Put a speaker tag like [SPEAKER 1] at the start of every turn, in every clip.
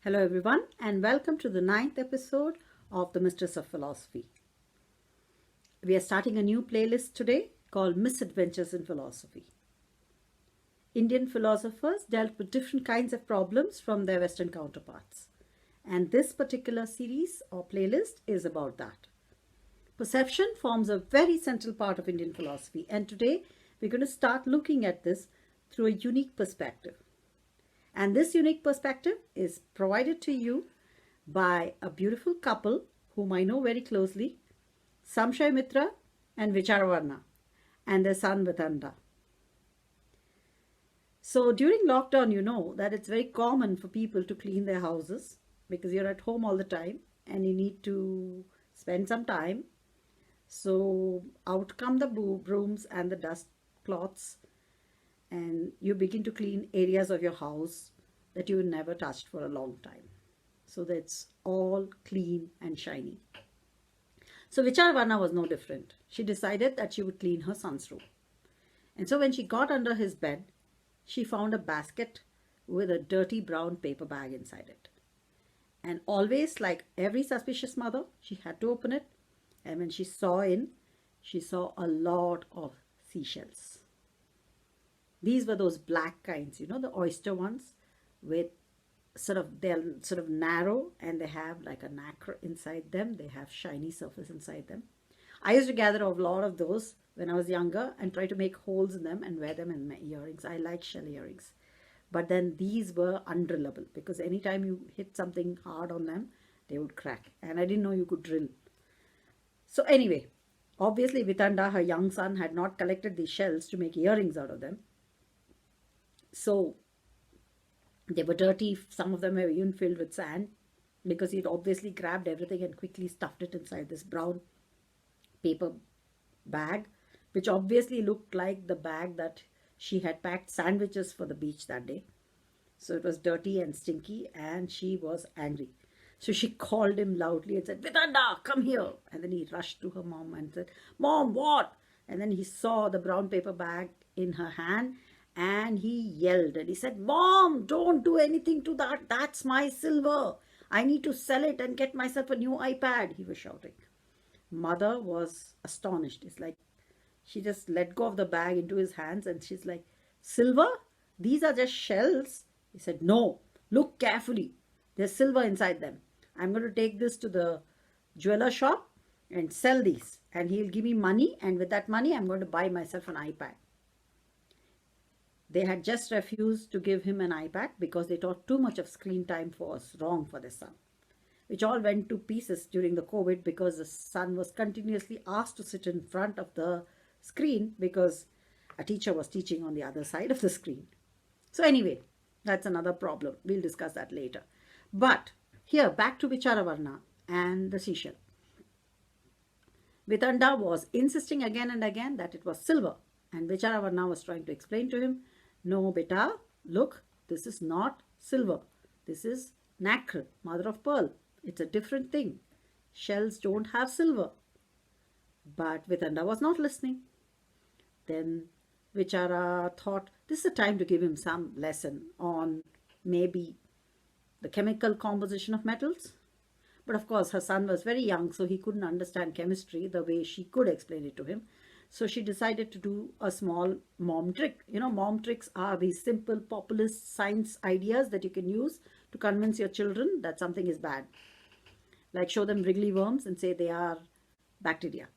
[SPEAKER 1] Hello everyone and welcome to the 9th episode of the Mistress of Philosophy. We are starting a new playlist today called Misadventures in Philosophy. Indian philosophers dealt with different kinds of problems from their Western counterparts. And this particular series or playlist is about that. Perception forms a very central part of Indian philosophy, and today we're going to start looking at this through a unique perspective. And this unique perspective is provided to you by a beautiful couple whom I know very closely, Samshay Mitra and Vicharavarna, and their son Vitanda. So during lockdown, you know that it's very common for people to clean their houses because you're at home all the time and you need to spend some time. So out come the brooms and the dust cloths, and you begin to clean areas of your house that you never touched for a long time. So that's all clean and shiny. So Vicharvarna was no different. She decided that she would clean her son's room. And so when she got under his bed, she found a basket with a dirty brown paper bag inside it. And always, like every suspicious mother, she had to open it. And when she saw in, she saw a lot of seashells. These were those black kinds, the oyster ones with they're sort of narrow and they have like a nacre inside them. They have shiny surface inside them. I used to gather a lot of those when I was younger and try to make holes in them and wear them in my earrings. I like shell earrings. But then these were undrillable because anytime you hit something hard on them, they would crack. And I didn't know you could drill. So anyway, obviously Vitanda, her young son, had not collected these shells to make earrings out of them. So they were dirty. Some of them were even filled with sand because he'd obviously grabbed everything and quickly stuffed it inside this brown paper bag, which obviously looked like the bag that she had packed sandwiches for the beach that day. So it was dirty and stinky and she was angry. So she called him loudly and said, "Vitanda, come here." And then he rushed to her mom and said, "Mom, what?" And then he saw the brown paper bag in her hand and he yelled and he said, "Mom, don't do anything to that. That's my silver. I need to sell it and get myself a new iPad," he was shouting. Mother was astonished. It's like she just let go of the bag into his hands and she's like, "Silver? These are just shells." He said, "No, look carefully. There's silver inside them. I'm going to take this to the jeweler shop and sell these. And he'll give me money. And with that money, I'm going to buy myself an iPad." They had just refused to give him an iPad because they thought too much of screen time was wrong for their son, which all went to pieces during the COVID because the son was continuously asked to sit in front of the screen because a teacher was teaching on the other side of the screen. So anyway, that's another problem. We'll discuss that later. But here, back to Vicharavarna and the seashell. Vitanda was insisting again and again that it was silver. And Vicharavarna was trying to explain to him, "No, beta, look, this is not silver. This is nacre, mother of pearl. It's a different thing. Shells don't have silver." But Vitanda was not listening. Then Vichara thought this is a time to give him some lesson on maybe the chemical composition of metals. But of course, her son was very young, so he couldn't understand chemistry the way she could explain it to him. So she decided to do a small mom trick. Mom tricks are these simple populist science ideas that you can use to convince your children that something is bad. Like show them wriggly worms and say they are bacteria.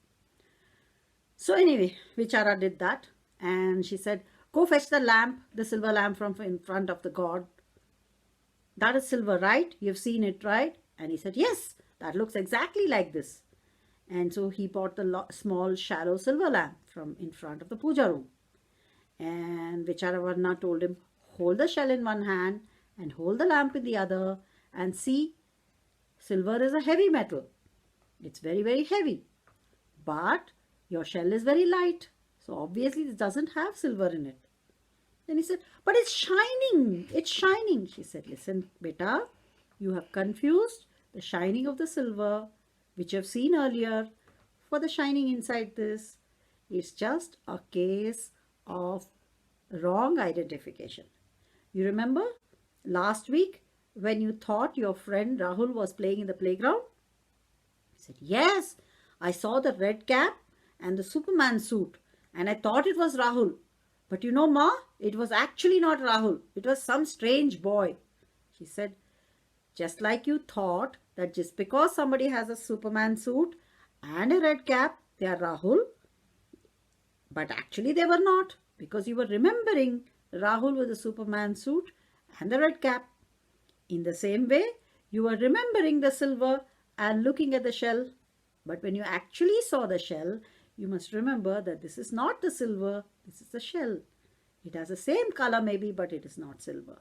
[SPEAKER 1] So anyway, Vichara did that and she said, "Go fetch the lamp, the silver lamp from in front of the god. That is silver, right? You've seen it, right?" And he said, "Yes, that looks exactly like this." And so he bought the small shallow silver lamp from in front of the puja room. And Vicharavarna told him, "Hold the shell in one hand and hold the lamp in the other and see, silver is a heavy metal. It's very, very heavy. But your shell is very light. So obviously it doesn't have silver in it." Then he said, "But it's shining. It's shining." She said, "Listen, beta, you have confused the shining of the silver, which you have seen earlier, for the shining inside this. It's just a case of wrong identification. You remember last week when you thought your friend Rahul was playing in the playground? He said, yes, I saw the red cap and the Superman suit and I thought it was Rahul. But you know, Ma, it was actually not Rahul. It was some strange boy. She said, just like you thought that just because somebody has a Superman suit and a red cap, they are Rahul. But actually they were not, because you were remembering Rahul with the Superman suit and the red cap. In the same way, you were remembering the silver and looking at the shell. But when you actually saw the shell, you must remember that this is not the silver, this is the shell. It has the same color maybe, but it is not silver.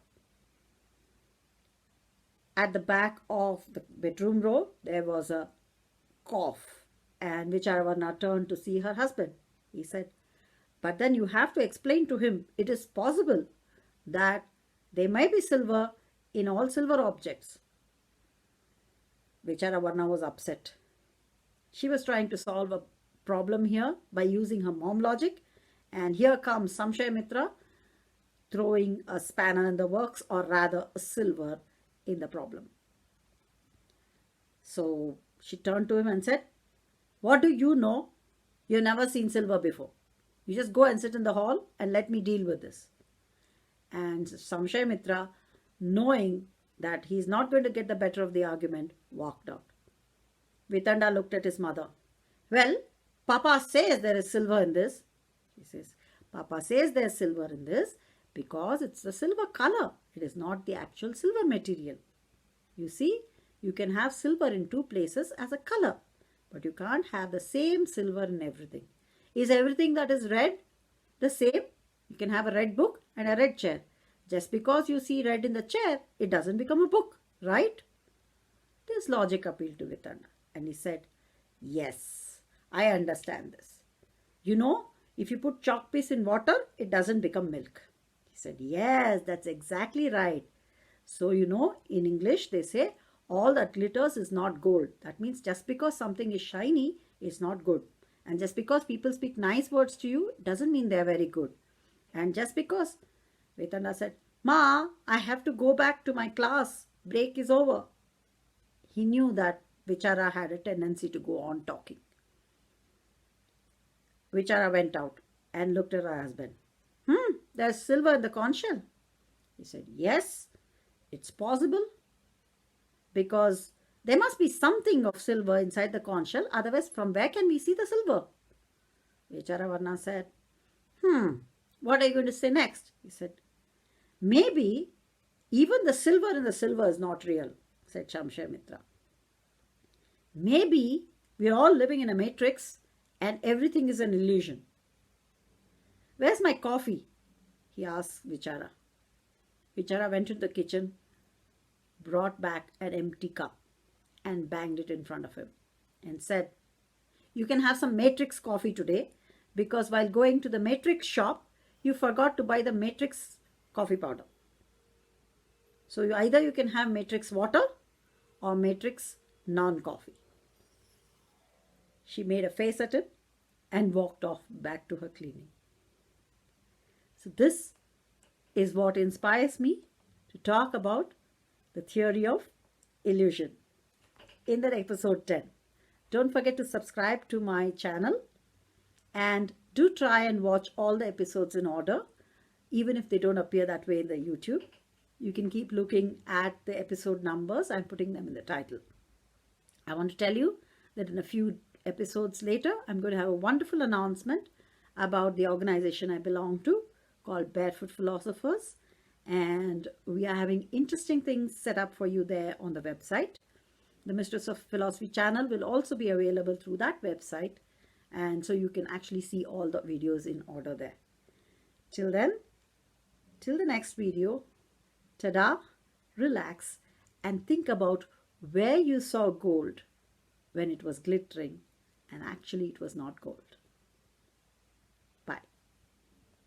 [SPEAKER 1] At the back of the bedroom row, there was a cough, and Vicharavarna turned to see her husband. He said, but then you have to explain to him it is possible that there may be silver in all silver objects. Vicharavarna was upset. She was trying to solve a problem here by using her mom logic, and here comes Samshayamitra throwing a spanner in the works, or rather a silver in the problem. So she turned to him and said, what do you know? You've never seen silver before. You just go and sit in the hall and let me deal with this. And Samshayamitra, knowing that he's not going to get the better of the argument, walked out. Vitanda looked at his mother. Well, Papa says there is silver in this. He says, Papa says there's silver in this because it's the silver color. It is not the actual silver material. You see, you can have silver in two places as a color, but you can't have the same silver in everything. Is everything that is red the same? You can have a red book and a red chair. Just because you see red in the chair, it doesn't become a book, right? This logic appealed to Vitanda, and he said, yes, I understand this. You know, if you put chalk piece in water, it doesn't become milk. He said, yes, that's exactly right. So, you know, in English, they say, all that glitters is not gold. That means just because something is shiny, it's not good. And just because people speak nice words to you, doesn't mean they're very good. And just because, Vetanda said, Ma, I have to go back to my class. Break is over. He knew that Vichara had a tendency to go on talking. Vichara went out and looked at her husband. There's silver in the conch shell. He said, yes, it's possible. Because there must be something of silver inside the conch shell. Otherwise, from where can we see the silver? Vicharavarna said, what are you going to say next? He said, maybe even the silver in the silver is not real, said Samshayamitra. Maybe we're all living in a matrix and everything is an illusion. Where's my coffee? He asked Vichara. Vichara went into the kitchen, brought back an empty cup and banged it in front of him and said, you can have some matrix coffee today because while going to the matrix shop, you forgot to buy the matrix coffee powder. So either you can have matrix water or matrix non-coffee. She made a face at him and walked off back to her cleaning. So this is what inspires me to talk about the theory of illusion in that episode 10. Don't forget to subscribe to my channel and do try and watch all the episodes in order, even if they don't appear that way in the YouTube. You can keep looking at the episode numbers and putting them in the title. I want to tell you that in a few episodes later, I'm going to have a wonderful announcement about the organization I belong to called Barefoot Philosophers. And we are having interesting things set up for you there on the website. The Mistress of Philosophy channel will also be available through that website. And so you can actually see all the videos in order there. Till then, till the next video, tada, relax, and think about where you saw gold when it was glittering and actually it was not gold.